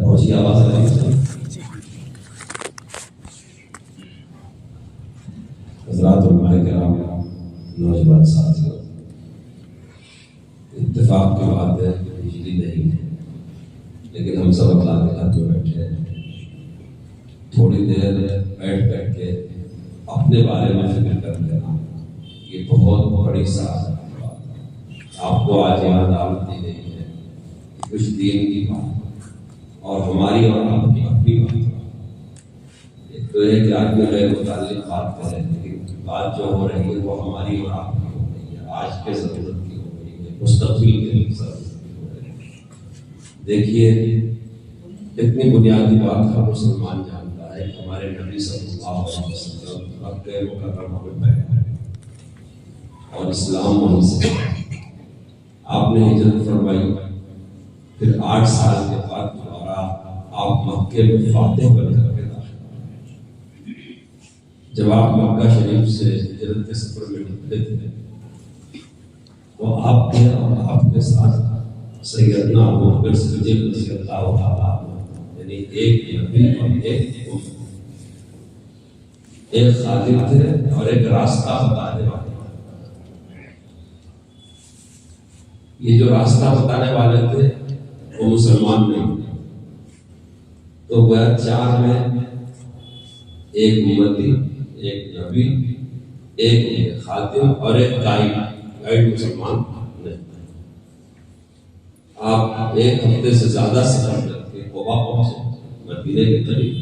پہنچی آواز آ رہی ہے؟ حضرات علماء کرام، نوجوان ساتھیوں، اتفاق کی بات ہے کہ بجلی نہیں ہے، لیکن ہم سب اللہ کے گھر میں بیٹھے ہیں۔ تھوڑی دیر بیٹھ کے اپنے بارے میں فکر کر لینا، یہ بہت بڑی سعادت کی بات ہے۔ آپ کو آج یہاں دعوت دی گئی ہے، کچھ دین کی بات اور ہماری اور آپ کی اپنی بات ہے۔ ایک تو ہے کہ آج میں غیر متعلق بات کریں، لیکن بات جو ہو رہی ہے وہ ہماری اور آپ کی ہو رہی ہے، آج کے ضرورت کی ہو رہی ہے، مستقبل کے ضرورت کی ہو رہی ہے۔ دیکھیے، اتنی بنیادی بات ہر مسلمان جانتا ہے کہ ہمارے نبی صلی اللہ علیہ وسلم مکہ مکرمہ میں پیدا ہوئے اور اسلام وہیں سے آپ نے ہجرت فرمائی، پھر 8 سال کے بعد دوبارہ آپ مکے میں فاتح بن کر کے داخل ہوئے۔ جب آپ مکہ شریف سے ہجرت کے سفر میں نکلے تھے تو آپ کے اور آپ کے ساتھ سیدنا ابوبکر صدیق رضی اللہ تعالیٰ عنہ، یعنی ایک نبی اور ایک خادم تھے اور ایک راستہ بتانے والے۔ یہ جو راستہ بتانے والے تھے وہ مسلمان نہیں تھے، تو گویا 4 میں ایک امتی، ایک نبی، ایک خاتم اور ایک گائیڈ مسلمان نہیں۔ آپ 1 ہفتے سے زیادہ سفر کر کے قبا پہنچے، مدینے کے قریب،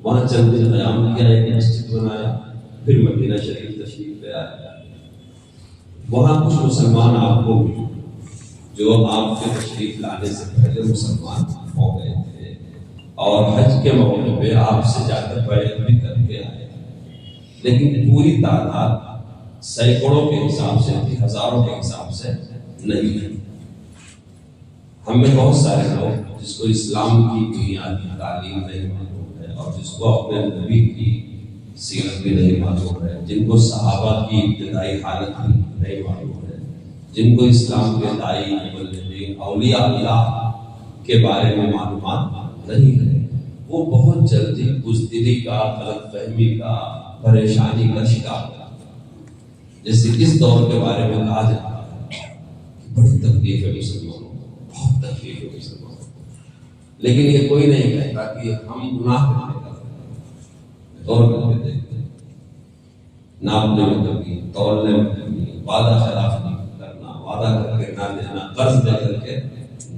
وہاں چند دن قیام کیا، ایک مسجد بنایا، پھر مدینہ شریف تشریف لے آیا۔ وہاں کچھ مسلمان آپ کو ملے جو آپ کے تشریف لانے سے پہلے مسلمان ہو گئے تھے اور حج کے موقع پہ آپ سے جا کر بیعت بھی کر کے آئے، لیکن پوری تعداد سینکڑوں کے حساب سے، ہزاروں کے حساب سے نہیں ہے۔ ہم میں بہت سارے لوگ جس کو اسلام کی بنیادی تعلیم نہیں معلوم ہے اور جس کو اپنے نبی کی سیرت بھی نہیں معلوم ہے، جن کو صحابہ کی ابتدائی حالت بھی نہیں معلوم ہے، جن کو اسلام کے داعی، مبلغین، اولیاء اللہ کے بارے میں معلومات نہیں ہے، وہ بہت جلدی بزدلی کا، غلط فہمی کا، پریشانی کا شکار ہوتا ہے۔ جیسے اس دور کے بارے میں کہا جاتا ہے کہ بڑی تکلیف ہے مسلمانوں کو، بہت تکلیف ہے مسلمانوں کو، لیکن یہ کوئی نہیں کہتا کہ ہم گناہ کرنے کا دور کر کے دیکھتے ہیں، ناپنے میں کمی، تولنے میں کمی، وعدہ خلاف نہیں کرنا، وعدہ کر کے نہ دینا، قرض دے کر کے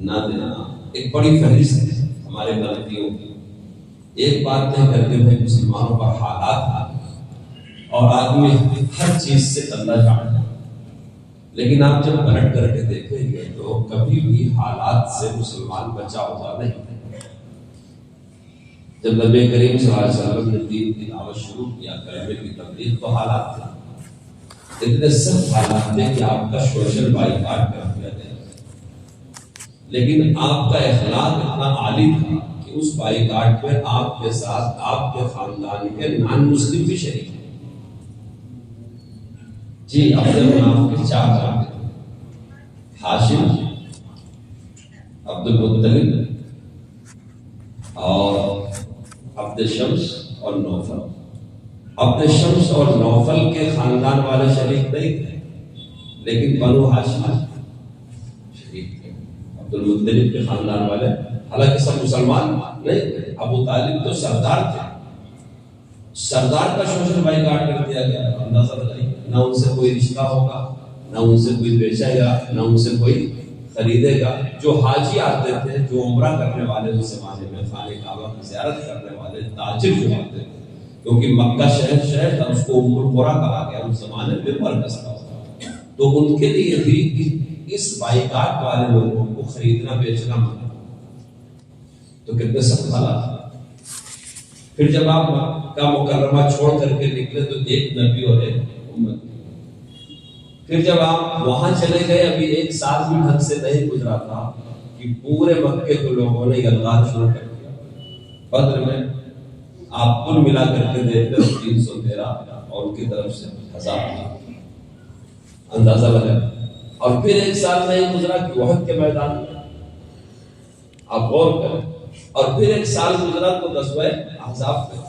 نہ دینا، ایک بڑی فہرست ہے ہمارے غلطیوں کی۔ ایک بات نہیں کرتے ہوئے مسلمانوں کا حالات اور آدمی ہر چیز سے اللہ جانتا ہے، لیکن آپ جب پلٹ کر کے دیکھیں گے تو کبھی بھی حالات سے مسلمان بچا ہوا نہیں۔ جب نبی کریم صلی اللہ علیہ وسلم نے دین کی دعوت شروع کیا، کلمے کی تبلیغ، تو حالات تھے، اتنے سخت حالات تھے کہ آپ کا سوشل بائیکاٹ کر دیا گیا، لیکن آپ کا اخلاق اتنا عالی تھا کہ اس بائیکاٹ میں آپ کے ساتھ آپ کے خاندان کے نان مسلم بھی شریک ہیں۔ جی، عبد مناف کے 4 بیٹے تھے، ہاشم، عبد المطلب اور عبد شمس اور نوفل۔ عبد شمس اور نوفل کے خاندان والے شریک نہیں تھے، لیکن بنو ہاشم شریک تھے۔ عبد المطلب کے خاندان والے حالانکہ سب مسلمان نہیں تھے، ابو طالب تو سردار تھے، سردار کا سوشل بائیکاٹ کر دیا گیا۔ اندازہ لگائیے، نہ ان سے کوئی رشتہ ہوگا، نہ ان سے کوئی بیچے گا، نہ ان سے کوئی خریدے گا۔ جو حاجی آتے تھے، جو عمرہ کرنے والے اس زمانے میں، خانہ کعبہ کی زیارت کرنے والے تاجر جو آتے تھے، کیونکہ مکہ شہر تھا، اس کو ام القریٰ کہا گیا، اس زمانے میں مرکز تھا، تو ان کے لیے بھی اس بائیکاٹ والے لوگوں کو خریدنا بیچنا منع، تو کتنے سخت حالات۔ پھر جب آپ مکہ مکرمہ چھوڑ کر کے نکلے تو ایک نبی اور ایک امت، پھر جب آپ وہاں چلے گئے، ابھی 1 سال بھی ڈھنگ سے نہیں گزرا تھا کہ کہ پورے مکے کے لوگوں نے یلغار شروع کر دیا. بدر میں آپ کل ملا کر کے دیکھتے 313 اور ان کی طرف سے 1000 اندازہ لگا. اور پھر ایک سال نہیں گزرا کہ احد کے میدان میں آپ غور کریں. اور پھر ایک سال گزرا تو غزوہ احزاب کا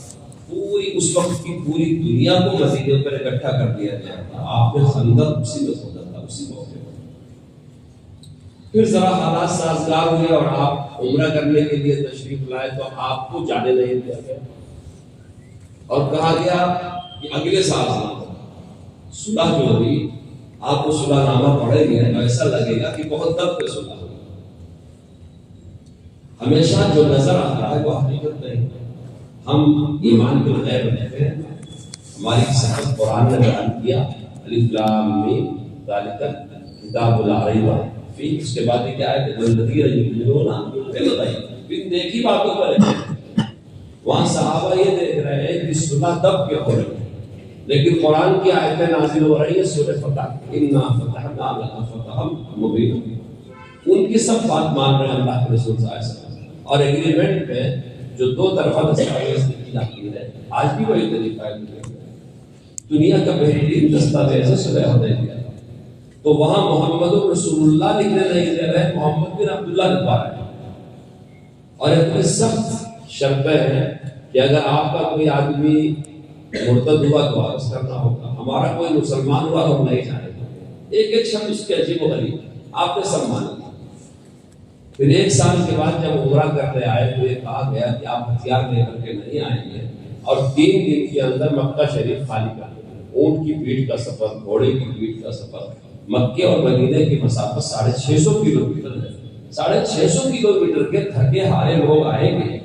پوری اس وقت کی پوری دنیا کو مدینے پر اکٹھا کر دیا گیا تھا. آپ نے خندق اسی میں سوچا تھا اسی موقع پر. پھر ذرا حالات سازگار ہوئے اور آپ عمرہ کرنے کے لیے تشریف لائے تو آپ کو جانے نہیں دیا گیا اور کہا گیا کہ اگلے سال صلح جو ہوئی آپ کو صلح نامہ پڑھیں گے تو ایسا لگے گا کہ بہت دب پہ صلح ہوئی. ہمیشہ جو نظر آ رہا ہے وہ حقیقت نہیں. ہم ایمان بالغیب رکھتے ہیں. ہماری صحت قرآن نے بیان کیا الف لام میم ذالک الکتاب لا ریب فیہ. اس کے بعد یہ کیا ہے کہ والذین یؤمنون بالغیب. پھر دیکھی باتوں پر وہاں صحابہ یہ دیکھ رہے ہیں کہ صلح دب کے ہو رہی ہے لیکن قرآن کی آیتیں نازل ہو رہی ہیں سورہ فتح انا فتحنا لک فتحا مبینا. ان کی سب بات مان رہے ہیں اللہ کے رسول صلی اللہ علیہ وسلم. اور ایگریمنٹ میں جو دو طرفہ دستاویز کی جاتی ہے آج بھی وہی طریقہ ہے. دنیا کا بہترین دستاویز ہے صلح حدیبیہ. تو وہاں محمد رسول اللہ لکھنے نہیں دے رہے, محمد بن عبداللہ لکھوا رہے ہیں. اور اتنی سخت شرطیں ہیں کہ اگر آپ کا کوئی آدمی مرتد ہوا تو واپس کرنا ہوگا, ہمارا کوئی مسلمان ہوا تو ہم نہیں جانے گے. ایک ایک شخص اس کے عجیب و غریب آپ نے سب مان لیا. پھر ایک سال کے بعد جب عمرہ کرنے آئے تو یہ کہا گیا کہ آپ ہتھیار لے کر کے نہیں آئیں گے اور 3 دن کے اندر مکہ شریف خالی کر دیں گے. اونٹ کی پیٹھ کا سفر, گھوڑے کی پیٹھ کا سفر, مکے اور مدینے کی مسافت 650 کلومیٹر ہے. 650 کلومیٹر کے تھکے ہارے لوگ آئیں گے,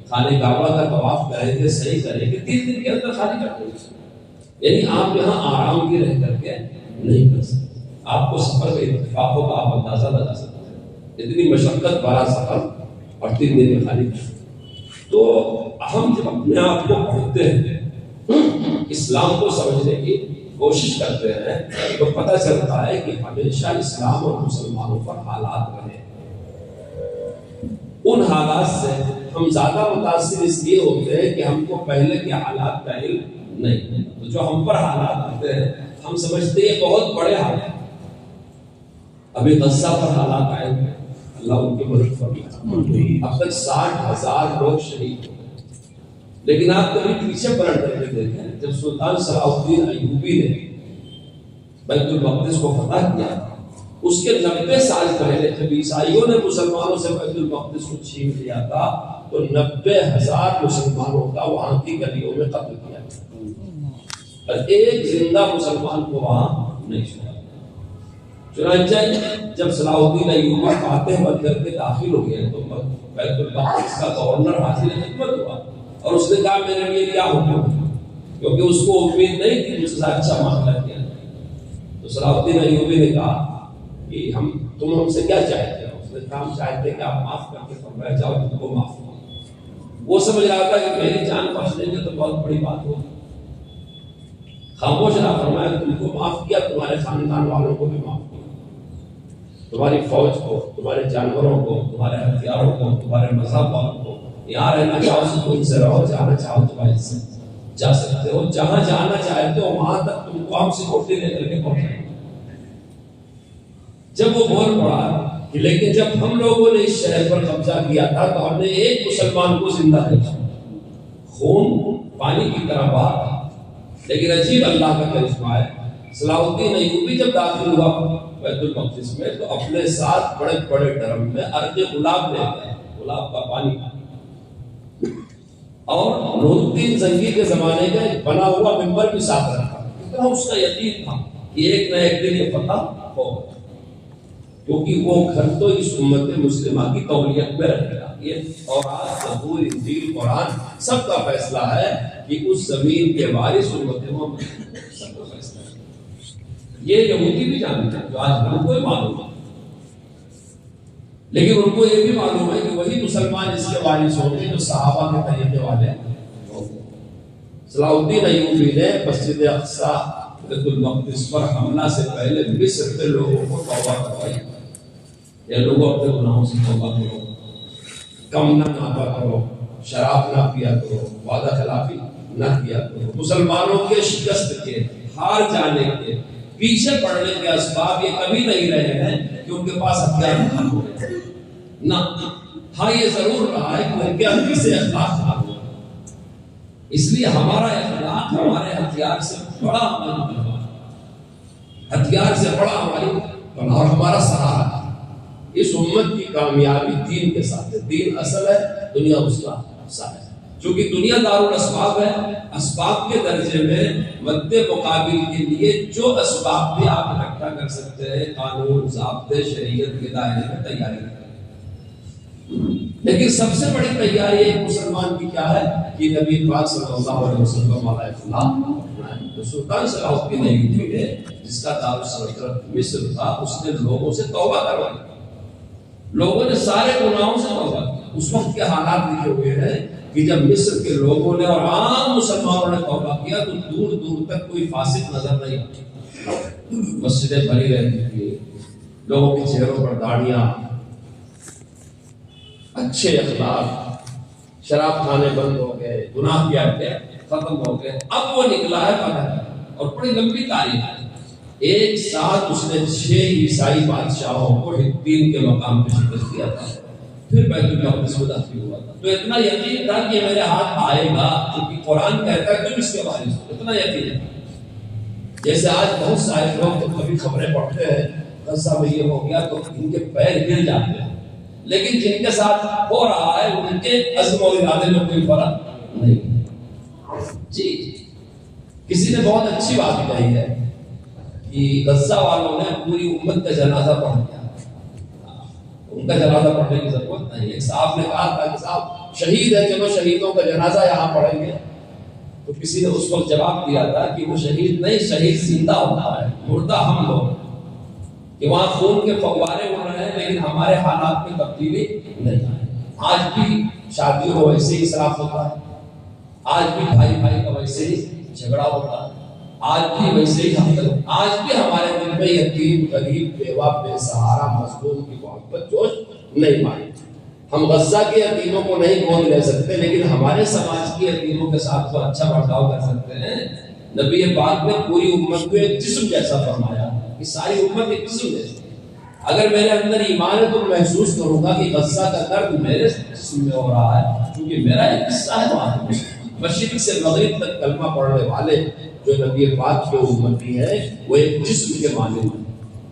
خانہ کعبہ کا طواف کریں گے, صحیح کریں گے, 3 دن کے اندر خالی کر دیں گے. یعنی آپ یہاں آرام کی رہ کر کے نہیں کر سکتے. آپ کو سفر کا اتفاق ہوگا, آپ اندازہ لگا سکتے ہیں. اتنی مشقت بڑا سفر اور 3 دن میں خالی. تو ہم جب اپنے آپ کو پڑھتے ہیں, اسلام کو سمجھنے کی کوشش کرتے ہیں تو پتہ چلتا ہے کہ ہمیشہ اسلام اور مسلمانوں پر حالات رہے. ان حالات سے ہم زیادہ متاثر اس لیے ہوتے ہیں کہ ہم کو پہلے کے حالات کا علم نہیں. تو جو ہم پر حالات آتے ہیں ہم سمجھتے ہیں بہت بڑے حالات. ابھی غزہ پر حالات آئے ہیں, اللہ ان کی مدد فرمائے. اب تک 60,000 لوگ شہید ہوئے. لیکن آپ کبھی پیچھے پلٹ کر کے دیکھیں, جب سلطان صلاح الدین ایوبی نے بیت المقدس کو فتح کیا, اس کے 90 سال پہلے جب عیسائیوں نے مسلمانوں سے بیت المقدس کو چھین لیا تھا تو 90,000 مسلمانوں کا وہاں کی گلیوں میں قتل کیا اور ایک زندہ مسلمان کو وہاں نہیں چھوڑا. چنانچہ جب صلاح الدین ایوبی فاتح بن کر کے داخل ہو گئے تو بیت المقدس کا گورنر حاضر خدمت ہوا اور اس نے کہا میرے لیے کیا حکم ہے, کیونکہ اس کو امید نہیں تھی مجھ سے اچھا معاملہ کیا. تو صلاح الدین ایوبی نے کہا کہ تم ہم سے کیا چاہتے ہو؟ اس نے کہا ہم چاہتے ہیں کہ آپ معاف کر کے فرمایا جاؤ تم کو معاف کرو. وہ سمجھ رہا تھا کہ میری جان بچ لیں گے تو بہت بڑی بات ہوگی. خاموش رہا, فرمایا تم کو معاف کیا, تمہارے خاندان والوں کو بھی معاف کیا, تمہاری فوج کو, تمہارے جانوروں کو, تمہارے ہتھیاروں کو, تمہارے مذہب والوں کو, یہاں رہنا چاہو سکون سے رہو, جانا چاہو تو بھائی سے جا سکتے ہو, جہاں جانا چاہتے ہو وہاں تک تم کو ہم سیکورٹی لے کر کے پہنچائیں. جب وہ بول پڑا کہ لیکن جب ہم لوگوں نے اس شہر پر قبضہ کیا تھا تو ہم نے ایک مسلمان کو زندہ دیکھا, خون پانی کی طرح بہا تھا. لیکن عجیب اللہ کا کرشمہ ہے, صلاح الدین ایوبی جب داخل ہوا بیت المقدس میں تو اپنے ساتھ بڑے بڑے ڈرم میں عرق گلاب لے گئے, گلاب کا پانی. اور نور الدین زنگی کے زمانے کا ایک بنا ہوا ممبر بھی ساتھ رکھا. اتنا اس کا یقین تھا کہ ایک نہ ایک دن یہ فتح ہوگا, کیونکہ وہ گھر تو اس امت مسلمہ کی تولیت میں رکھے گا. یہ تورات, زبور, انجیل, قرآن سب کا فیصلہ ہے کہ اس زمین کے وارث امت محمد سب کا فیصلہ ہے. یہ یہودی بھی جانتے ہیں جو آج ہم کو معلوم ہے, لیکن ان کو یہ بھی معلوم ہے کہ وہی مسلمان اس کے وارث ہوں گے جو صحابہ کے طریقے والے ہوں گے. صلاح الدین ایوبی نے مسجد اقصی بیت المقدس پر حملہ سے پہلے مصر کے لوگوں کو توبہ کروائی. یا لوگوں اپنے گناہوں سے توبہ کرو، کم نہ ناپا کرو، شراب نہ پیا کرو، وعدہ خلافی نہ کیا کرو۔ مسلمانوں کے شکست کے، ہار جانے کے، پیچھے پڑنے کے اسباب یہ کبھی نہیں رہے ہیں کہ ان کے پاس ہتھیار نہ ہو نہ، ہاں یہ ضرور رہا ہے کہ ان کے اندر سے اخلاق خراب ہوا، اس لیے ہمارا اخلاق ہمارے ہتھیار سے بڑا ہماری پناہ، ہتھیار سے بڑا ہماری پناہ اور ہمارا سہارا ہے۔ اس امت کی کامیابی دین کے ساتھ ہے، دین اصل ہے، دنیا اس کا ساتھ ہے۔ چونکہ دنیا دارالاسباب ہے، اسباب کے درجے میں مد مقابل کے لیے جو اسباب بھی آپ اکٹھا کر سکتے ہیں، قانون، ضابطے، شریعت کے دائرے میں تیاری کریں، لیکن سب سے بڑی تیاری ایک مسلمان کی کیا ہے کہ نبی پاک صلی اللہ علیہ وسلم علیہ السلام جو سلطان صلاح الدین ایوبی ہے جس کا دارالسلطنت مصر تھا، اس نے لوگوں سے توبہ کروائی، لوگوں نے سارے گناہوں سے توبہ کی۔ اس وقت کے حالات لکھے ہوئے ہیں کہ جب مصر کے لوگوں نے اور عام مسلمانوں نے توبہ کیا تو دور دور تک کوئی فاسق نظر نہیں آتی، مسجدیں بھری رہتی تھی، لوگوں کے چہروں پر داڑیاں، اچھے اخلاق، شراب کھانے بند ہو گئے، گناہ کیا کہ ختم ہو گئے۔ اب وہ نکلا ہے فتح اور بڑی لمبی تاریخ ہے۔ ایک ساتھ اس نے 6 عیسائی بادشاہوں کو ہتین کے مقام پہ شکست دیا تھا، پھر بیت المقدس میں داخل ہوا تھا۔ تو اتنا یقین تھا کہ میرے ہاتھ آئے گا، کیونکہ قرآن کہتا ہے تم اس کے وارث ہو، اتنا یقین ہے۔ جیسے آج بہت سارے لوگ تو کبھی خبریں پڑھتے ہیں غزہ میں یہ ہو گیا تو ان کے پیر گر جاتے ہیں، لیکن جن کے ساتھ ہو رہا ہے ان کے عزم و ارادے میں کوئی فرق نہیں۔ جی کسی نے بہت اچھی بات کہی ہے کہ غزہ والوں نے پوری امت کا جنازہ پڑھ دیا، ان کا جنازہ پڑھنے کی ضرورت نہیں ہے۔ ایک صاحب نے کہا تھا کہ صاحب شہید ہے، چلو شہیدوں کا جنازہ یہاں پڑھیں گے، تو کسی نے اس وقت جواب دیا تھا کہ وہ شہید نہیں، شہید زندہ ہوتا ہے، مردہ ہم لوگ، کہ وہاں خون کے فوارے اڑ رہے ہیں لیکن ہمارے حالات میں تبدیلی نہیں آئی۔ آج بھی شادیوں میں ویسے ہی اسراف ہوتا ہے، آج بھی بھائی بھائی کا ویسے ہی جھگڑا ہوتا ہے، آج بھی ویسے ہی آج بھی ہمارے دل میں یتیم، غریب، بیوہ، بے سہارا، مظلوم کی محبت جوش نہیں پائی۔ ہم غزہ کے یتیموں کو نہیں گود لے سکتے لیکن ہمارے سماج کے یتیموں کے ساتھ تو اچھا برتاؤ کر سکتے ہیں۔ نبی پاک نے پوری امت کو ایک جسم جیسا فرمایا کہ ساری امت ایک جسم جیسی، اگر میرے اندر ایمان ہے تو محسوس کروں گا کہ غزہ کا درد میرے جسم میں ہو رہا ہے، کیونکہ میرا ایک حصہ ہے وہاں۔ مشرق سے مغرب تک کلمہ پڑھنے والے جو نبی پاک کے امتی ہیں وہ ایک جسم کے مانند ہیں،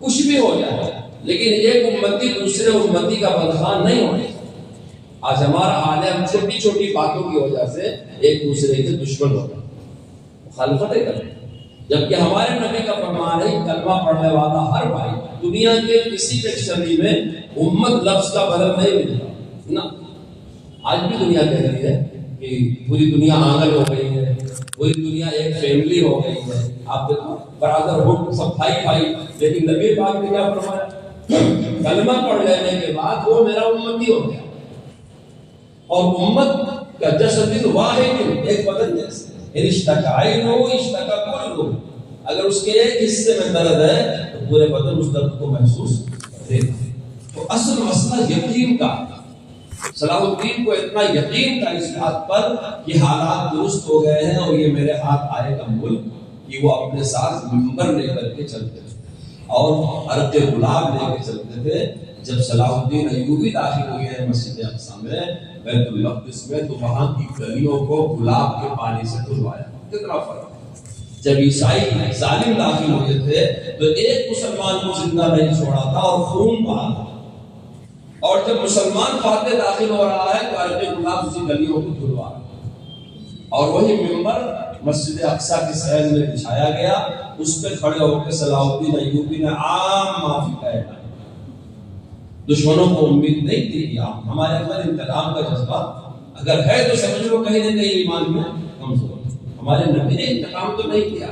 کچھ بھی ہو جائے لیکن ایک امتی دوسرے امتی کا بدخواہ نہیں ہونے۔ آج ہمارا حال ہے، ہم چھوٹی چھوٹی باتوں کی وجہ سے ایک دوسرے کے دشمن ہو گئے، مخالفتیں کرتے ہیں، جبکہ ہمارے نبی کا فرمان ہے کلمہ پڑھنے والا ہر بھائی دنیا کے کسی ڈکشنری میں امت لفظ کا بدل نہیں ملتا نا۔ آج بھی دنیا کہہ رہی ہے کہ پوری دنیا آنگن ہو گئی ہے، پوری دنیا ایک فیملی ہو گئی ہے، آپ دیکھو برادر ہوڈ سب بھائی بھائی، لیکن نبی پاک نے کیا فرمایا؟ کلمہ پڑھ لینے کے بعد وہ میرا امتی ہو گیا، اور امت کا جسد واحد ایک بدن جیسے اگر اس کے ایک حصے میں درد ہے تو پورے بدن اس درد کو محسوس کرے گا۔ تو اصل مسئلہ یقین کا، صلاح الدین کو اتنا یقین تھا اس بات پر کہ حالات درست ہو گئے ہیں اور یہ میرے ہاتھ آئے گا ملک، کہ وہ اپنے ساتھ منبر لے کر کے چلتے تھے اور عرق گلاب لے کے چلتے تھے۔ جب صلاح الدین ایوبی داخل ہوئے ہیں مسجد اقصی میں، بیت المقدس میں، تو وہاں کی گلیوں کو گلاب کے پانی سے دھلوایا۔ کتنا فرق ہے! جب عیسائی ظالم داخل ہوئے تھے تو ایک مسلمان کو زندہ نہیں چھوڑا تھا اور خون بہا تھا، اور جب مسلمان فاتح داخل ہو رہا ہے تو عرق گلاب اسی گلیوں کو دھلوا رہا ہے۔ اور وہی منبر مسجد اقصی کی سیل میں بچھایا گیا، اس پہ کھڑے ہو کے صلاح الدین ایوبی نے عام معافی کا اعلان۔ دشمنوں کو امید نہیں تھی کہ ہمارے اندر انتقام کا جذبہ اگر ہے تو سمجھ لو کہیں نہ کہیں ایمان میں کمزور۔ ہمارے نبی نے انتقام تو نہیں کیا،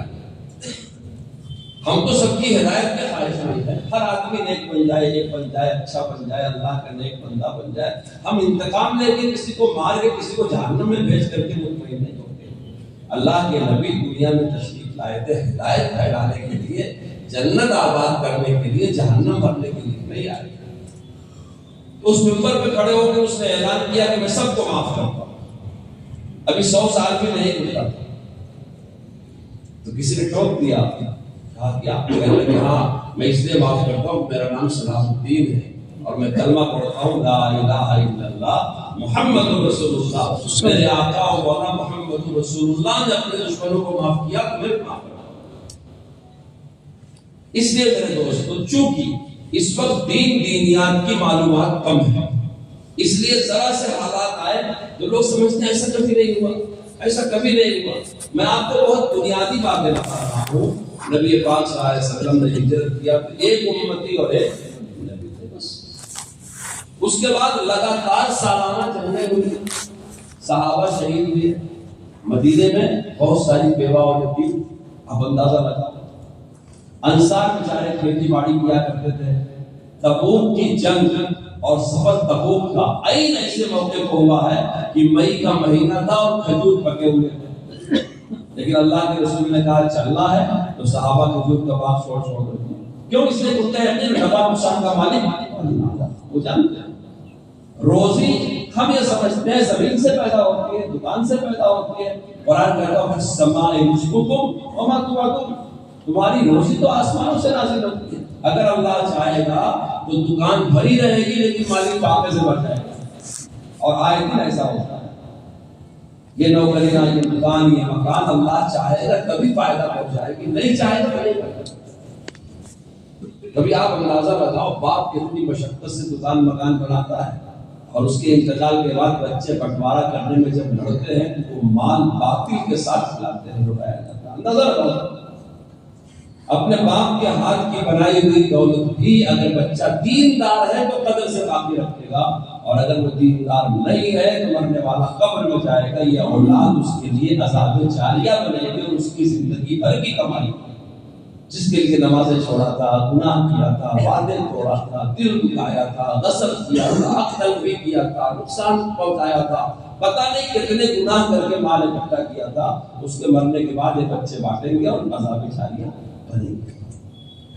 ہم تو سب کی ہدایت کے خواہش نہیں ہے، ہر آدمی نیک بن جائے، ایک بن جائے، اچھا بن جائے، اللہ کا نیک بندہ بن جائے۔ ہم انتقام لے کے کسی کو مار کے کسی کو جہنم میں بھیج کر کے مطمئن نہیں ہوتے۔ اللہ کے نبی دنیا میں تشریف لائے تھے ہدایت پھیلانے کے لیے، جنت آباد کرنے کے لیے، جہنم بھرنے کے لیے نہیں آئے۔ اس منبر پہ کھڑے ہو کے اس نے اعلان کیا کہ میں سب کو معاف کرتا ہوں. ابھی 100 سال بھی نہیں گزرا تو کسی نے ٹوک دیا، کہا کہ آپ کہہ رہے ہیں ہاں میں اس لیے معاف کرتا ہوں، میرا نام صلاح الدین ہے اور میں کلمہ پڑھتا ہوں لا الہ الا اللہ محمد رسول اللہ. میرے آقا و مولا محمد رسول اللہ نے اپنے دشمنوں کو معاف کیا تو میں معاف کرتا ہوں. اس لیے میرے دوستو چونکہ اس وقت دینیات کی معلومات کم ہے، اس لیے ذرا سے حالات آئے تو لوگ سمجھتے ہیں ایسا کبھی نہیں ہوا، ایسا کبھی نہیں ہوا. میں آپ کو بہت بنیادی باتیں بتا رہا ہوں. نبی پاک صلی اللہ علیہ وسلم نے ہجرت کیا تو ایک امتی اور ایک نبی تھے بس. اس کے بعد لگاتار سالانہ جنگیں ہوئی، صحابہ شہید ہوئے، مدینے میں بہت ساری بیوہ عورتیں تھی. اب اندازہ لگا انصار بیچارے کھیتی باڑی کیا کرتے تھے. تبوک کی جنگ اور سفر تبوک کا عین ایسے موقع کو ہوا ہے کہ مئی کا مہینہ تھا اور کھجور پکے ہوئے تھے، لیکن اللہ کے رسول نے کہا چلنا ہے تو صحابہ کھجور کا باغ چھوڑ دیتے. کیوں؟ اس لیے کہتے ہیں نفع نقصان کا مالک وہ جانتے ہیں. روزی ہم یہ سمجھتے ہیں زمین سے پیدا ہوتی ہے، دکان سے پیدا ہوتی ہے. قرآن کہتا ہے السماء رزقکم وما توعدون، تمہاری روزی تو آسمانوں سے نازل ہوتی ہے. اگر اللہ چاہے گا تو دکان بھری رہے گی لیکن مالک پاکے سے بڑھ جائے گا. اور آئے دن ایسا ہوتا ہے، یہ نوکریاں، یہ دکان، یہ مکان اللہ چاہے گا کبھی فائدہ پہنچ جائے گی، نہیں چاہے گا نہیں پہنچے. کبھی آپ اندازہ لگاؤ باپ کتنی مشقت سے دکان مکان بناتا ہے اور اس کے انتقال کے بعد بچے بٹوارا کرنے میں جب لڑتے ہیں تو وہ مال باطل کے ساتھ کھلاتے ہیں، لٹایا جاتا ہے. اندازہ لگاؤ اپنے باپ کے ہاتھ کی بنائی ہوئی دولت بھی اگر بچہ دیندار ہے تو قدر سے باقی رکھے گا، اور اگر وہ دیندار نہیں ہے تو مرنے والا قبر میں جائے گا. یہ اولاد اس کے لیے عذاب جاریہ بنے گی اور اس کی زندگی بھر کی کمائی. جس کے لیے نمازیں چھوڑا تھا، گناہ کیا تھا، وعدے توڑا تھا، دل دکھایا تھا، غصب کیا تھا، عقل بھی کیا تھا، نقصان پہنچایا تھا، پتہ نہیں کتنے گناہ کر کے مال اکٹھا کیا تھا، اس کے مرنے کے بعد یہ بچے بانٹیں گے اور عذاب جاریہ بنے گے.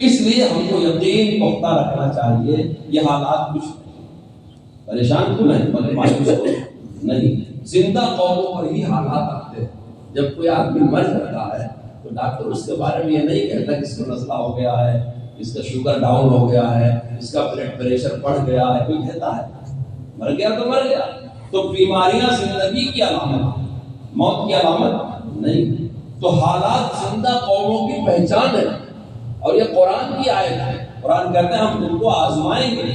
اس لیے ہم کو یقین پختہ رکھنا چاہیے. یہ حالات کچھ پریشان کیوں نہیں، مگر مایوس نہیں. زندہ قوموں پر ہی حالات آتے ہیں. جب کوئی آدمی مر جاتا ہے تو ڈاکٹر اس کے بارے میں یہ نہیں کہتا کہ اس کو نزلہ ہو گیا ہے، اس کا شوگر ڈاؤن ہو گیا ہے، اس کا بلڈ پریشر بڑھ گیا ہے. کوئی کہتا ہے مر گیا تو مر گیا. تو بیماریاں زندگی کی علامت، موت کی علامت نہیں. تو حالات زندہ قوموں کی پہچان ہے اور یہ قرآن کی آیت ہے. قرآن کہتا ہے ہم تم کو آزمائیں گے.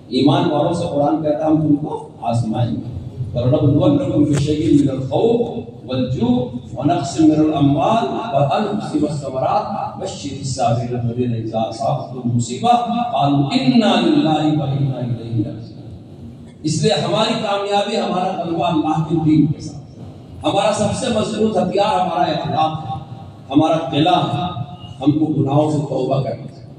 ایمان والوں سے قرآن کہتا ہے ہم تم کو آزمائیں گے. وَلَنَبْلُوَنَّكُمْ بِشَيْءٍ مِّنَ الْخَوْفِ وَالْجُوعِ وَنَقْصٍ مِّنَ الْأَمْوَالِ وَأَنفُسِ وَالثَّمَرَاتِ وَبَشِّرِ الصَّابِرِينَ الَّذِينَ إِذَا أَصَابَتْهُمْ مُصِيبَةٌ قَالُوا إِنَّا لِلَّهِ وَإِنَّا إِلَيْهِ رَاجِعُونَ. اس لیے ہماری کامیابی ہمارا غلبہ اللہ کے دین کے ساتھ. ہمارا سب سے مضبوط ہتھیار ہمارا اخلاق ہے، ہمارا قلعہ ہے. ہم کو گناہوں سے توبہ کرنا چاہیے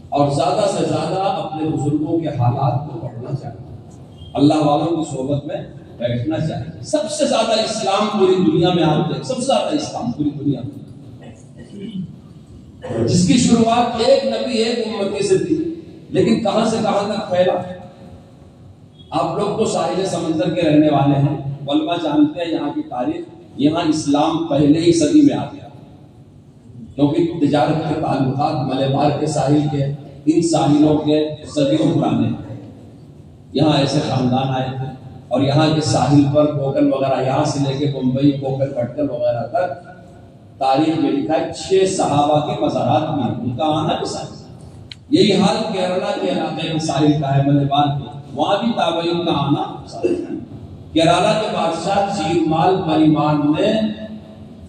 اور زیادہ سے زیادہ اپنے بزرگوں کے حالات کو پڑھنا چاہیے، اللہ والوں کی صحبت میں بیٹھنا چاہیے. سب سے زیادہ اسلام پوری دنیا میں آپ دیکھ، سب سے زیادہ اسلام پوری دنیا میں، جس کی شروعات ایک نبی ایک امتی سے تھی، لیکن کہاں سے کہاں تک پھیلا. آپ لوگ تو ساحل سمندر کے رہنے والے ہیں، علماء جانتے ہیں یہاں کی تاریخ. یہاں اسلام پہلے ہی صدی میں آ گیا، کیونکہ تجارت کے تعلقات ملبار کے ساحل کے، ان ساحلوں کے صدیوں پرانے ہیں. یہاں ایسے خاندان آئے تھے اور یہاں کے ساحل پر کوکن وغیرہ، یہاں سے لے کے بمبئی، کوکن بھٹکل وغیرہ تک تاریخ میں لکھا ہے 6 صحابہ کے مزارات میں ان کا آنا بھی ساحل. یہی حال کیرلا کے علاقے میں ساحل کا ہے، ملبار کے، وہاں بھی تابعین کا آنا ساحل ہے. کیرلا کے بادشاہ چیرمال پریمان نے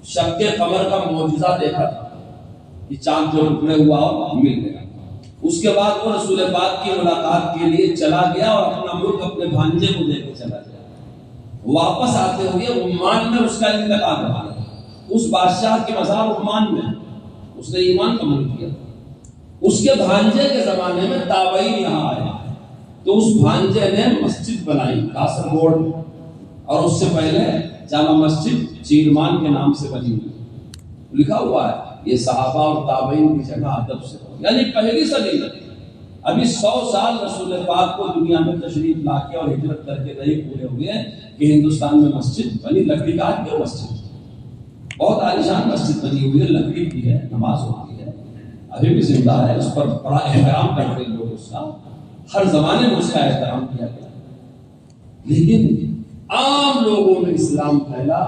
شق قمر کا معجزہ دیکھا تھا کہ چاند جو ٹکڑے ہوا اور مل گیا. اس کے بعد وہ رسول پاک کی ملاقات کے لیے چلا گیا اور اپنا ملک اپنے بھانجے کو لے کے چلا گیا. واپس آتے ہوئے عمان میں اس کا انتقال ہوا. اس بادشاہ کی مزار عمان میں، اس نے ایمان قبول کیا. اس کے بھانجے کے زمانے میں تابعین یہاں آئے تو اس بھانجے نے مسجد بنائی کاسرگوڑ میں، اور اس سے پہلے جامع مسجد چیرمان کے نام سے بنی ہوئی. لکھا ہوا ہے یہ صحابہ اور تابعین کی جگہ ادب سے، یعنی پہلی صدی میں. ابھی 100 سال رسول پاک کو دنیا میں تشریف لا کے اور ہجرت کر کے نہیں پورے ہوئے ہیں کہ ہندوستان میں مسجد بنی. لکڑی کا کیا مسجد، بہت عالیشان مسجد بنی ہوئی ہے، لکڑی کی ہے، نماز ہوتی ہے، ابھی بھی زندہ ہے، اس پر بڑا احترام کرتے ہیں لوگ، اس کا ہر زمانے میں اس کا احترام کیا گیا. لیکن عام لوگوں میں اسلام پھیلا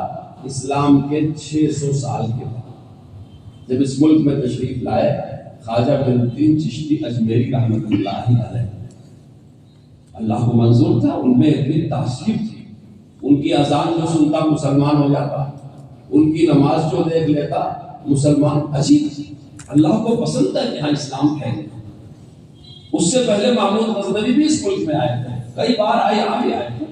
اسلام کے 600 سال کے بعد، جب اس ملک میں تشریف لائے خواجہ معین الدین چشتی اجمیری رحمۃ اللہ علیہ. اللہ کو منظور تھا، ان میں اتنی تاثیر تھی، ان کی اذان جو سنتا مسلمان ہو جاتا، ان کی نماز جو دیکھ لیتا مسلمان. عجیب تھی، اللہ کو پسند تھا کہ ہاں اسلام پھیلے. اس سے پہلے محمود غزنوی بھی اس ملک میں آئے تھے، کئی بار آئے تھے.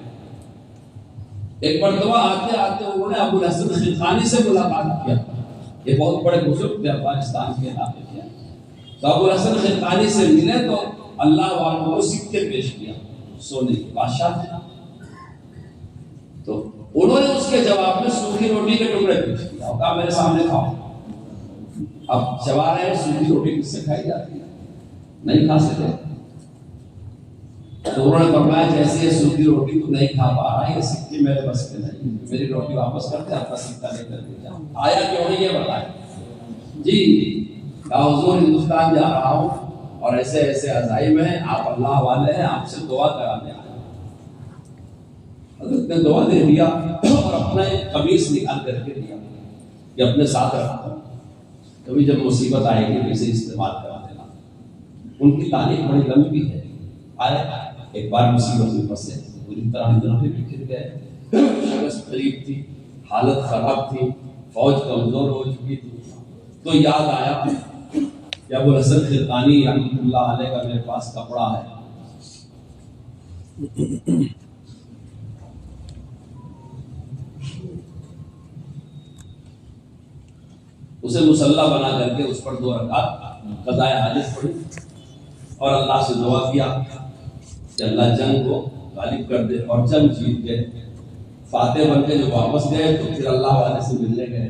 ایک مرتبہ آتے آتے انہوں نے ابو الحسن خلقانی سے ملاقات کیا. یہ بہت بڑے بزرگ تھے افغانستان کے علاقے کے. تو ابو الحسن خلقانی سے ملے تو اللہ والوں کو سکے پیش کیا، سونے کے بادشاہ تھے. تو انہوں نے اس کے جواب میں سوکھی روٹی کے ٹکڑے پیش کیا، کہا میرے سامنے کھاؤ. اب سوال ہے سوکھی روٹی کس سے کھائی جاتی ہے؟ نہیں کھا سکتے. تو انہوں نے فرمایا جیسے یہ سوکھی روٹی تو نہیں کھا پا رہا، یہ سکے میرے بس کے نہیں، میری روٹی واپس کرتے آپ کا سکہ لے کر دے جاؤ. آیا کیوں نہیں یہ بتائیں. جی حضور ہندوستان جا رہا ہوں اور ایسے ایسے عزائم ہیں، آپ اللہ والے ہیں، آپ سے دعا کرانے آئے. حضرت نے دعا دے دیا اور اپنا ایک قمیص نکال کر کے دیا کہ اپنے ساتھ رکھا، کبھی جب مصیبت آئے گی اسے استعمال کرا دینا. ان کی تاریخ بڑی لمبی ہے. آئے ایک بار مصیبت میں پھنسے، پوری طرح ہندوستان پہ بکھر گئے. شکست قریب تھی، حالت خراب تھی، فوج کمزور ہو چکی تھی. تو یاد آیا کہ ابو الحسن خلقانی رحمۃ اللہ علیہ کا میرے پاس کپڑا ہے. اسے مصلی بنا کر کے اس پر 2 رکعت قضاء حاجت پڑھی اور اللہ سے دعا کیا کہ اللہ جنگ کو غالب کر دے. اور جنگ جیت گئے، فاتح بن کے جو واپس گئے تو پھر اللہ والے سے ملنے گئے.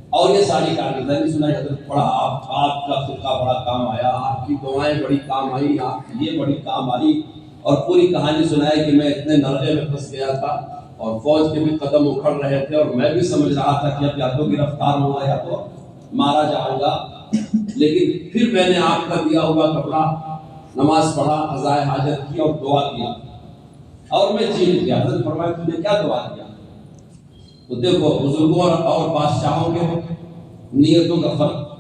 اور یہ ساری کارکردگی سنائی. حضرت پڑھا آپ کا خطہ بڑا کام آیا، آپ کی دعائیں بڑی کام آئی، آپ کی یہ بڑی کام آئی. اور پوری کہانی سنائی کہ میں اتنے نرغے میں پھنس گیا تھا اور فوج کے بھی قدم اکھڑ رہے تھے اور میں بھی سمجھ رہا تھا کہ اب یا تو گرفتار ہوں گا یا تو مارا جاؤں گا. لیکن پھر میں نے آپ کا دیا ہوا کپڑا، نماز پڑھا، قضاء حاجت کی اور دعا کیا اور میں جیت گیا. حضرت فرمایا تم نے کیا دعا کیا؟ تو دیکھو بزرگوں اور بادشاہوں کے نیتوں کا فرق.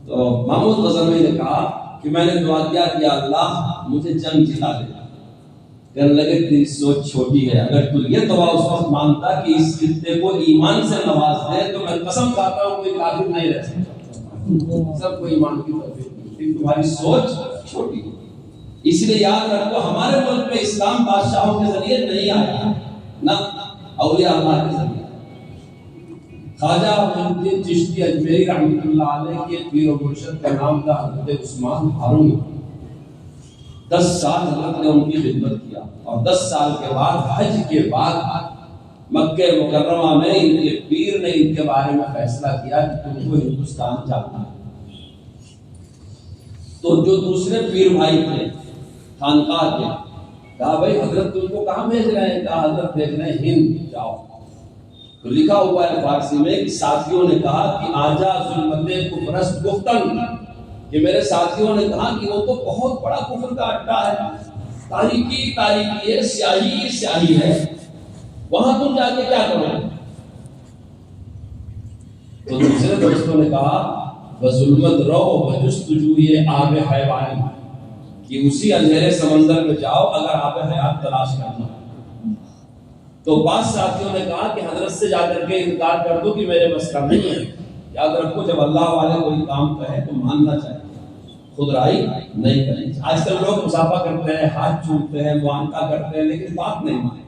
تو محمود غزنوی نے کہا کہ میں نے دعا کیا کہ اللہ مجھے جنگ جتا دے. کہنے لگے تیری سوچ چھوٹی ہے، اگر تو یہ دعا اس وقت مانگتا کہ اس خطے کو ایمان سے نواز دے تو میں قسم کھاتا ہوں کوئی کافر نہیں رہ سکتا. سب کو ایمان کی توفیق. تمہاری سوچ چھوٹی ہے. اس لیے یاد رکھو ہمارے ملک میں اسلام بادشاہوں کے ذریعے نہیں آیا، نہ اولیاء اللہ کے ذریعے. خواجہ معین الدین چشتی اجمیری رحمۃ اللہ علیہ کے پیر و مرشد کا نام تھا حضرت عثمان ہارون. 10 سال حضرت نے ان کی خدمت کیا اور 10 سال کے بعد حج کے بعد مکہ مکرمہ میں ان کے پیر نے ان کے بارے میں فیصلہ کیا کہ تم کو ہندوستان جانا ہے. تو جو دوسرے پیر بھائی تھے خانقاہ کے، کہا بھائی حضرت تم کو کہاں بھیج رہے ہیں؟ کہا حضرت بھیج رہے ہیں ہند، جاؤ. تو لکھا ہوا ہے فارسی میں کہ ساتھیوں نے کہا کہ آجا ظلمت کفرست گفتن، کہ میرے ساتھیوں نے کہا کہ وہ تو بہت بڑا کفر کا اڈا ہے، تاریکی تاریکی ہے، سیاہی سیاہی ہے، وہاں تم جا کے کیا کرو؟ تو دوسرے دوستوں نے کہا بظلمت رو بجستجوی آب حیوانی، کہ اسی اندھیرے سمندر میں جاؤ اگر آب حیات تلاش کرنا. تو بعض ساتھیوں نے کہا کہ حضرت سے جا کر کے انکار کر دو کہ میرے بس کا نہیں ہے. یاد رکھو جب اللہ والے کوئی کام کہے تو ماننا چاہیے، خود رائی نہیں کریں. آج کل لوگ مصافحہ کرتے ہیں، ہاتھ چھوٹتے ہیں، معانقہ کرتے ہیں، لیکن بات نہیں مانتے.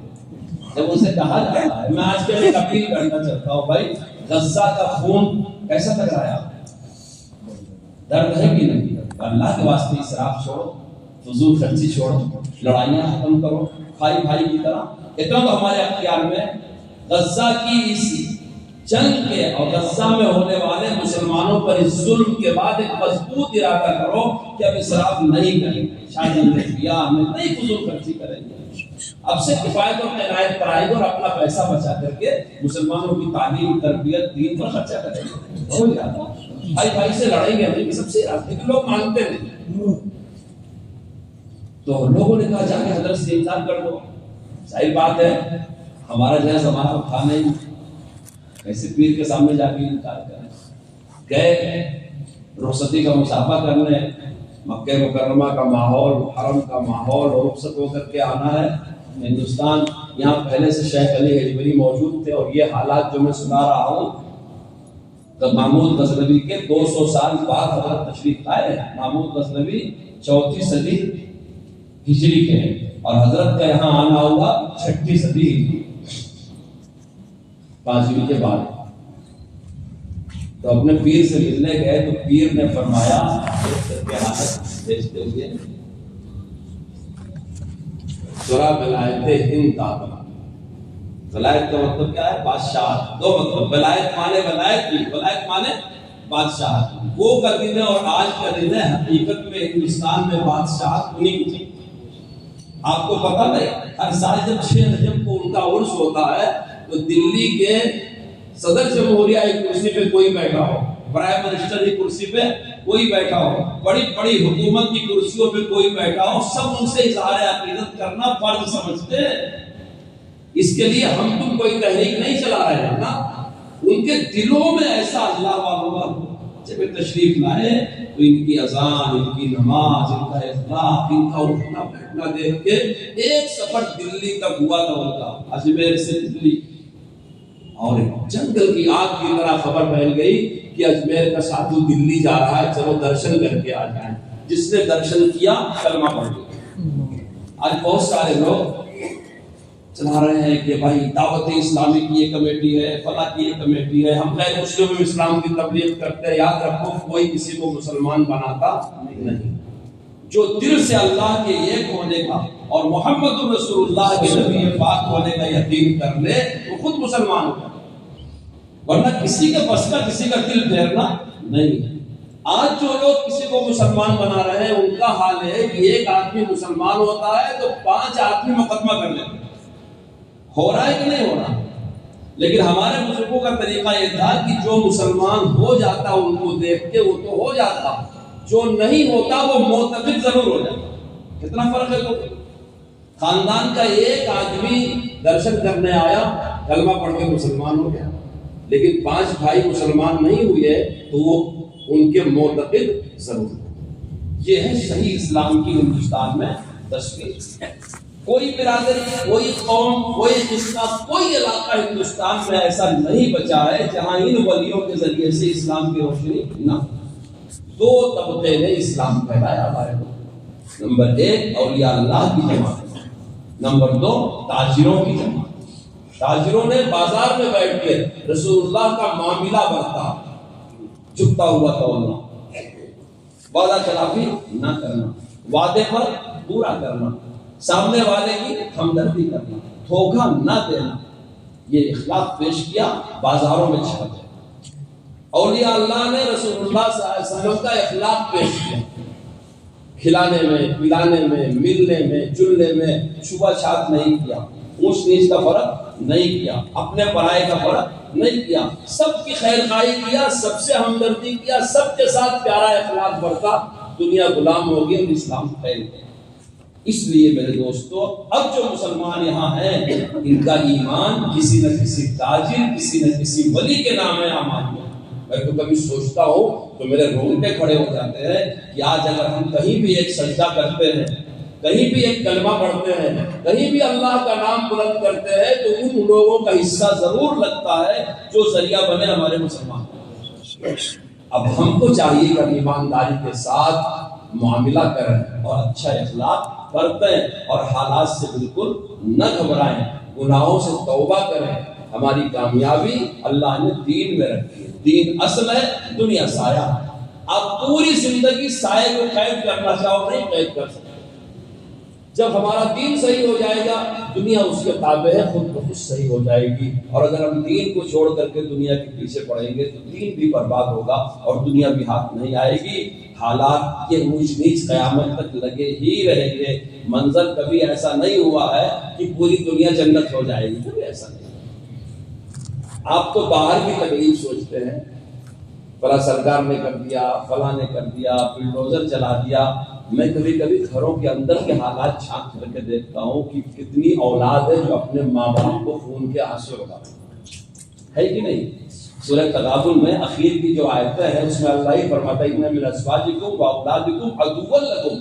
جب ان سے کہا جاتا ہے، میں آج کل ایک اپیل کرنا چاہتا ہوں، بھائی غزہ کا خون کیسا لگ رہا ہے؟ درد ہے کہ نہیں؟ اللہ کے واسطے اسراف چھوڑو، فضول خرچی چھوڑو، لڑائیاں ختم کرو، بھائی بھائی کی طرح. اتنا تو ہمارے اختیار میں. غزہ کی اس جنگ کے اور غزہ میں ہونے والے مسلمانوں پر اس ظلم کے بعد ایک مضبوط ارادہ کرو کہ اب اسراف نہیں کریں گے، شادی میں بیاہ میں نہیں فضول خرچی کریں گے، اب سے کفایت اور قناعت پر آئے گا اور اپنا پیسہ بچا کر کے مسلمانوں کی تعلیم تربیت دین پر خرچہ کریں گے، ہو جاتا بھائی بھائی سے لڑیں گے نہیں، سب سے لیکن لوگ مانتے نہیں، تو لوگوں نے کہا جا کے حضرت سے انکار کر دو، ظاہر بات ہے ہمارا جیسا زمانہ تھا نہیں، ایسے پیر کے سامنے جا کے انکار کریں، گئے رخصتی کا مسافہ کرنے، مکہ مکرمہ کا ماحول، حرم کا ماحول، اور رخصت ہو کر کے آنا ہے ہندوستان۔ یہاں پہلے سے شیخ علی ہجویری موجود تھے، اور یہ حالات جو میں سنا رہا ہوں تو محمود غزنوی کے 200 سال بعد حضرت تشریف لائے۔ محمود غزنوی 4 صدی ہجری کے ہیں، اور حضرت کا یہاں آنا ہوا 6 صدی ہجری 5ویں کے بعد۔ تو اپنے پیر سے ملنے گئے تو پیر نے فرمایا بیچتے ہوئے سورہ ولایت ہند دادا۔ ولایت کا مطلب کیا ہے؟ بادشاہ۔ دو مطلب، ولایت مانے ولایت کی، ولایت مانے بادشاہ۔ وہ کا دن ہے اور آج کا دن ہے، حقیقت میں ہندوستان میں بادشاہ انہیں کی تھی۔ آپ کو پتا ہے ہر سال جب 6 رجب کو ان کا عرس ہوتا ہے تو دلی کے صدر جمہوریہ کی کرسی پہ کوئی بیٹھا ہو، پرائم منسٹر کی کرسی پہ کوئی بیٹھا ہو، بڑی بڑی حکومت کی کرسیوں پہ کوئی بیٹھا ہو، سب ان سے اظہار عقیدت کرنا فرض سمجھتے ہیں۔ اس کے لیے ہم تم کوئی تحریک نہیں چلا رہے ہیں نا، ان کے دلوں میں ایسا اللہ والوں کا جب تشریف لائے تو ان کی اذان، ان کی نماز، ان کا اخلاق، ان کا اٹھنا بیٹھنا دیکھ کے ایک سفر دلی تک ہوا تھا ان کا، اجمیر سے دلی، اور جنگل کی آگ کی طرح خبر پھیل گئی کہ اجمیر کا سادھو دلی جا رہا ہے، چلو درشن کر کے آ جائیں۔ جس نے درشن کیا کلمہ پڑھ لیا۔ آج بہت سارے لوگ چلا رہے ہیں کہ بھائی دعوت اسلامی کی یہ کمیٹی ہے، فلاں کی یہ کمیٹی ہے، ہم غیر مسلموں میں اسلام کی تبلیغ کرتے ہیں۔ یاد رکھو کوئی کسی کو مسلمان بناتا نہیں، جو دل سے اللہ کے ایک ہونے کا اور محمد رسول اللہ کے نبی پاک ہونے کا یقین کر لے وہ خود مسلمان ہوگا، ورنہ کسی کے بس کا کسی کا دل پھیرنا نہیں ہے۔ آج جو لوگ کسی کو مسلمان بنا رہے ہیں ان کا حال ہے کہ ایک آدمی مسلمان ہوتا ہے تو 5 آدمی مقدمہ کر لیتے ہیں۔ ہو رہا ہے کہ نہیں ہو رہا؟ لیکن ہمارے بزرگوں کا طریقہ یہ تھا کہ جو مسلمان ہو جاتا ان کو دیکھ کے وہ تو ہو جاتا، جو نہیں ہوتا وہ معتقد ضرور ہو جاتا۔ کتنا فرق ہے؟ تو خاندان کا ایک آدمی درشن کرنے آیا، کلمہ پڑھ کے مسلمان ہو گیا، لیکن 5 بھائی مسلمان نہیں ہوئے تو وہ ان کے معتقد ضرور۔ یہ ہے صحیح اسلام کی ہندوستان میں تصویر۔ کوئی برادری، کوئی قوم، کوئی قصہ، کوئی علاقہ ہندوستان میں ایسا نہیں بچا ہے جہاں ان ولیوں کے ذریعے سے اسلام کی روشنی نہ ہو۔ 2 طبقے نے اسلام پھیلایا ہمارے لوگ۔ نمبر 1 اولیاء اللہ کی جماعت، نمبر 2 تاجروں کی جماعت۔ تاجروں نے بازار میں بیٹھ کے رسول اللہ کا معاملہ برتا، جھکتا ہوا تولنا، وعدہ خلافی نہ کرنا، وعدے پر پورا کرنا، سامنے والے کی ہمدردی کرنا، دھوکہ نہ دینا، یہ اخلاق پیش کیا، بازاروں میں چھا گیا۔ اولیاء اللہ نے رسول اللہ صلی اللہ علیہ وسلم کا اخلاق پیش کیا، کھلانے میں، پلانے میں، ملنے میں، جلنے میں چھوا چھات نہیں کیا، اونچ نیچ کا فرق نہیں کیا، اپنے پرائے کا فرق نہیں کیا، سب کی خیر خواہی کیا، سب سے ہمدردی کیا، سب کے ساتھ پیارا اخلاق برتا۔ دنیا غلام ہوگی اور اسلام پھیل گیا۔ اس لیے میرے دوستو اب جو مسلمان یہاں ہیں ان کا ایمان کسی نہ کسی تاجر، کسی نہ کسی ولی کے نام ہے امان۔ میں تو کبھی سوچتا ہوں تو میرے رونگٹے کھڑے ہو جاتے ہیں کہ آج اگر ہم کہیں بھی ایک سجدہ کرتے ہیں، کہیں بھی ایک کلمہ پڑھتے ہیں، کہیں بھی اللہ کا نام بلند کرتے ہیں تو ان لوگوں کا حصہ ضرور لگتا ہے جو ذریعہ بنے ہمارے مسلمان۔ اب ہم کو چاہیے کہ ایمانداری کے ساتھ معاملہ کریں اور اچھا اخلاق برتیں اور حالات سے بالکل نہ گھبرائیں، گناہوں سے توبہ کریں۔ ہماری کامیابی اللہ نے دین میں رکھی ہے، دین اصل ہے، دنیا سایہ۔ آپ پوری زندگی سائے کو قید کرنا چاہو نہیں قید کر سکتے۔ جب ہمارا دین صحیح ہو جائے گا دنیا اس کے تابع ہے، خود بخود صحیح ہو جائے گی. اور اگر ہم دین کو چھوڑ کر کے دنیا کے پیچھے پڑیں گے تو دین بھی برباد ہوگا اور دنیا بھی ہاتھ نہیں آئے گی. حالات یہ اونچ نیچ قیامت تک لگے ہی رہیں گے. منظر کبھی ایسا نہیں ہوا ہے کہ پوری دنیا جنت ہو جائے گی، کبھی ایسا نہیں. آپ تو باہر کی تکلیف سوچتے ہیں، فلاں سرکار نے کر دیا، فلاں نے کر دیا، بلڈوزر چلا دیا. میں کبھی کبھی گھروں کے اندر کے حالات جھانک کر کے دیکھتا ہوں کہ کتنی اولاد ہے جو اپنے ماں باپ کو خون کے آنسو لگاتے ہے کہ نہیں. سورہ تغابن میں اخیر کی جو آیتیں ہیں اس میں اللہ ہی فرماتا ہے ان من ازواجکم واولادکم عدوا لکم.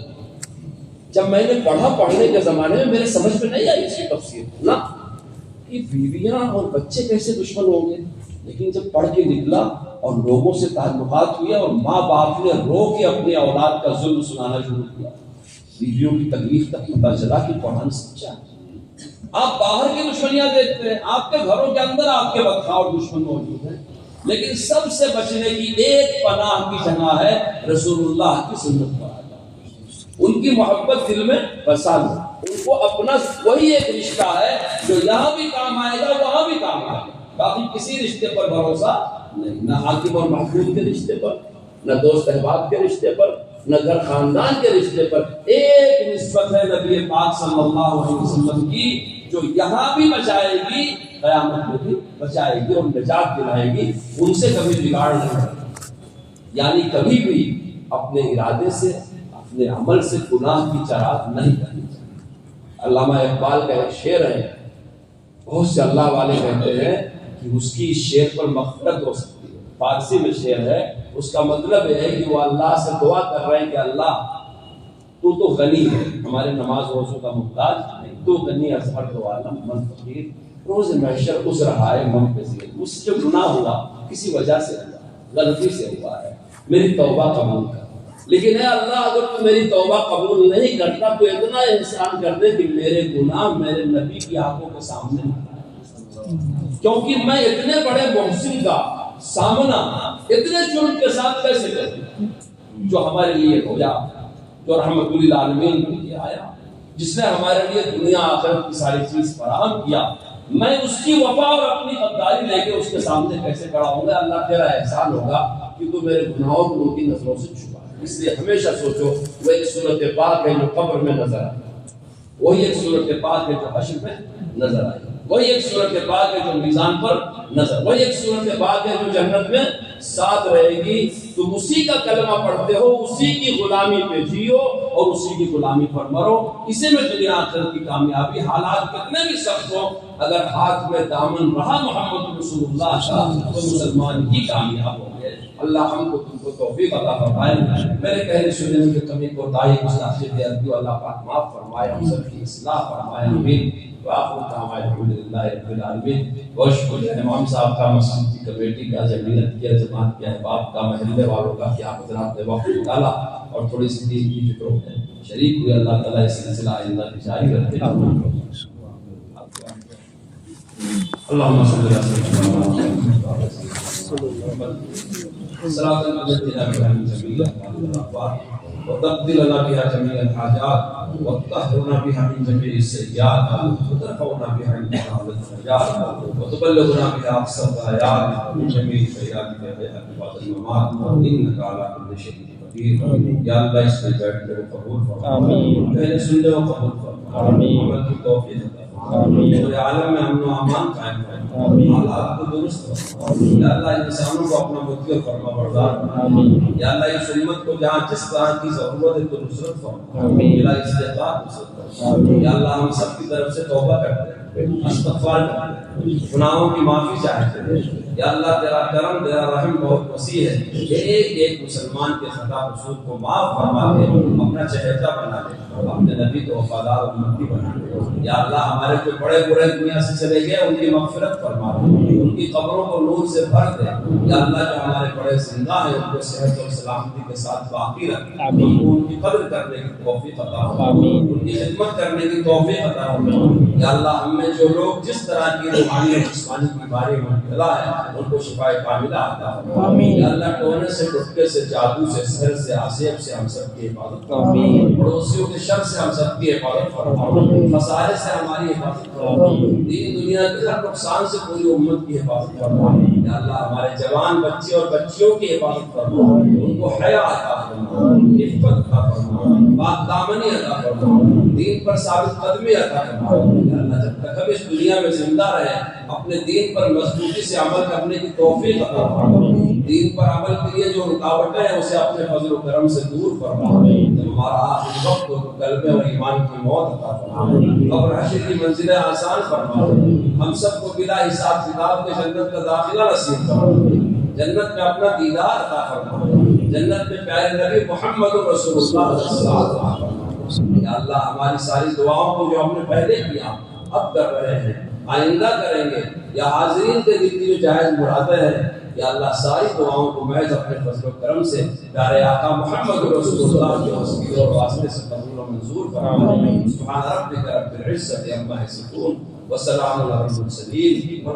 جب میں نے پڑھنے کے زمانے میں میرے سمجھ میں نہیں آئی اس کی تفسیر نہ کہ بیویاں اور بچے کیسے دشمن ہوں گے، لیکن جب پڑھ کے نکلا اور لوگوں سے تعلقات ہوئے اور ماں باپ نے رو کے اپنی اولاد کا ظلم سنانا شروع کیا، بیویوں کی تکلیف تک پتہ چلا کہ قرآن سچا ہے. آپ باہر کی دشمنیاں دیکھتے ہیں، آپ کے گھروں کے اندر آپ کے بدخواہ دشمن موجود ہیں، لیکن سب سے بچنے کی ایک پناہ کی جگہ ہے رسول اللہ کی سنت پر. ان کی محبت دل میں بسا لو، ان کو اپنا وہی ایک رشتہ ہے جو یہاں بھی کام آئے گا وہاں بھی کام آئے گا. باقی کسی رشتے پر بھروسہ نہیں، نہ حاکم اور محکوم کے رشتے پر، نہ دوست احباب کے رشتے پر، نہ گھر خاندان کے رشتے پر. ایک نسبت ہے نبی پاک صلی اللہ علیہ وسلم کی جو یہاں بھی بچائے گی قیامت میں بھی بچائے گی اور نجات دلائے گی. ان سے کبھی بگاڑ نہیں ہوگا، یعنی کبھی بھی اپنے ارادے سے اپنے عمل سے گناہ کی چراغ نہیں کرنی چاہیے. علامہ اقبال کا ایک شعر ہے، بہت سے اللہ والے کہتے ہیں کہ اس کی شعر پر مغفرت ہو سکتی ہے. فارسی میں شعر ہے، اس کا مطلب ہے کہ وہ اللہ سے دعا کر رہے ہیں کہ اللہ تو غنی ہے، ہمارے نماز روزوں کا محتاج نہیں، تو غنی از ہر دو عالم من فقیر. روز محشر عذر ہے من پذیر، مجھ سے جو گناہ ہوا کسی وجہ سے ہوا، غلطی سے ہوا ہے، میری توبہ قبول کر. لیکن اے اللہ اگر تو میری توبہ قبول نہیں کرتا تو اتنا احسان کر دے کہ میرے گناہ میرے نبی کی آنکھوں کے سامنے نہ آئے، کیونکہ میں اتنے بڑے محسن کا سامنا اتنے جرم کے ساتھ کیسے کروں جو ہمارے لیے ہویا، جو رحمت للعالمین کے لیے آیا، جس نے ہمارے لیے دنیا آخرت کی ساری چیز فراہم کیا. میں اس کی وفا اور اپنی غداری لے کے اس کے سامنے کیسے کھڑا ہوں گا؟ اللہ تیرا احسان ہوگا کہ تو میرے گناہوں کو ان کی نظروں سے چھپا. اس لیے ہمیشہ سوچو وہ ایک صورت پاک ہے جو قبر میں نظر آئے، وہی ایک صورت پاک ہے جو حشر میں نظر آئے، وہی ایک صورت پاک ہے جو میزان پر نظر، وہی ایک صورت پاک ہے جو جنت میں ساتھ رہے گی. تم اسی کا کلمہ پڑھتے ہو، اسی کی غلامی پہ جیو اور اسی کی غلامی پر مرو. اسی میں دنیا آخرت کی کامیابی. حالات کتنے بھی سخت ہو، اگر ہاتھ میں دامن رہا محمد رسول اللہ کا تو مسلمان ہی کامیاب ہو گئے. اللہ ہم کو تم کو توفیق عطا فرمائے. میرے کہنے سننے میں کمی کوتاہی گستاخی بے ادبی اللہ پاک معاف فرمائے، ہم سب کی اصلاح فرمائے. آمین. وآخر دعوانا الحمدللہ رب العالمین. بہت شکریہ امام صاحب کا، مسجد کی کمیٹی کا، جمعیت کا، جماعت کے احباب کا، محلے والوں کا کہ آپ حضرات نے وقت نکالا اور تھوڑی سی دین کی فکروں میں شریک ہوئے. اللہ تعالیٰ اس سلسلہ آئندہ بھی جاری رکھے. اللهم صل على سيدنا محمد صلاة تنجينا بها من جميع الأهوال وتقضي لنا بها جميع الحاجات وتطهرنا بها من جميع السيئات وترفعنا بها عندك أعلى الدرجات وتبلغنا بها أقصى الغايات من جميع خيراتك يا حبيب بعد الممات إنك على كل شيء قدير. يا الله اس میں بیٹھ کر قبول فرما. آمین. پہلے سن لو قبول فرما. آمین. عمل کی توفیق عطا فرما. آمین. پورے عالم میں امن و امان قائم فرما. حالات کو درست فرما. یا اللہ انسانوں کو اپنا مطیع فرما بردار. آمین. یا اللہ اس امت کو جہاں جس طرح کی ضرورت ہے تو نصرت فرما. آمین. یا استحقاق نصرت فرما. یا اللہ ہم سب کی طرف سے توبہ کرتے ہیں، استغفار کرتے ہیں، گناہوں کی معافی چاہتے ہیں. یا اللہ تیرا کرم تیرا رحم بہت وسیع ہے کہ ایک ایک مسلمان کے خطا قصور کو معاف فرما کے اپنا چہیتا بنا لے، اپنے نبی کو وفادار امتی بنا لے. یا اللہ ہمارے جو بڑے برے دنیا سے چلے گئے ان کی مغفرت فرما دے، ان کی قبروں کو نور سے بھر دے. یا اللہ جو ہمارے بڑے زندہ ہیں ان کو صحت اور سلامتی کے ساتھ باقی رکھ، ان کی قدر کرنے کی توفیق عطا فرما، ان کی خدمت کرنے کی توفیق عطا فرما. یا اللہ ہم میں جو لوگ جس طرح کی روحانی اور جسمانی بیماری میں مبتلا ہے ان کو شفا کاملہ عطا فرما۔ یا اللہ ٹونے سے ٹٹکے سے جادو سے سحر سے آسیب سے ہم سب کی حفاظت فرما، پڑوسیوں کے شر سے ہم سب کی حفاظت فرما، خسارے سے ہماری حفاظت فرما، دین دنیا کے ہر نقصان سے پوری امت کی حفاظت فرما۔ یا اللہ ہمارے جوان بچے اور بچیوں کی حفاظت فرما، ان کو حیا عطا فرما، عفت عطا فرما، پاک دامنی عطا فرما، دین پر ثابت قدمی عطا فرما۔ یا اللہ جب تک ہم اس دنیا میں زندہ رہے اپنے دین پر مضبوطی سے عمل کرنے کی توفیق عطا فرما، دین پر عمل کے لیے جو رکاوٹیں ہیں اسے اپنے فضل و کرم سے دور فرما۔ جب ہمارا آخری وقت ہو تو کلمے اور ایمان کی موت عطا فرما، قبر حشر کی منزلیں آسان فرما، ہم سب کو بلا حساب کتاب کے جنت کا داخلہ نصیب فرما، جنت میں اپنا دیدار عطا فرما، جنت میں پیارے نبی محمد رسول اللہ صلی اللہ علیہ وسلم۔ یا اللہ ہماری ساری دعاؤں کو جو ہم نے پہلے کیا اب کر رہے ہیں آئندہ کریں گے یا حاضرین کے دل کی جو جائز مرادیں ہیں، یا اللہ ساری دعاؤں کو محض اپنے فضل و کرم سے پیارے آقا محمد رسول اللہ کے وسیلے اور واسطے سے قبول و منظور فرما۔ سبحان ربک رب العزت عما یصفون وسلام علی المرسلین۔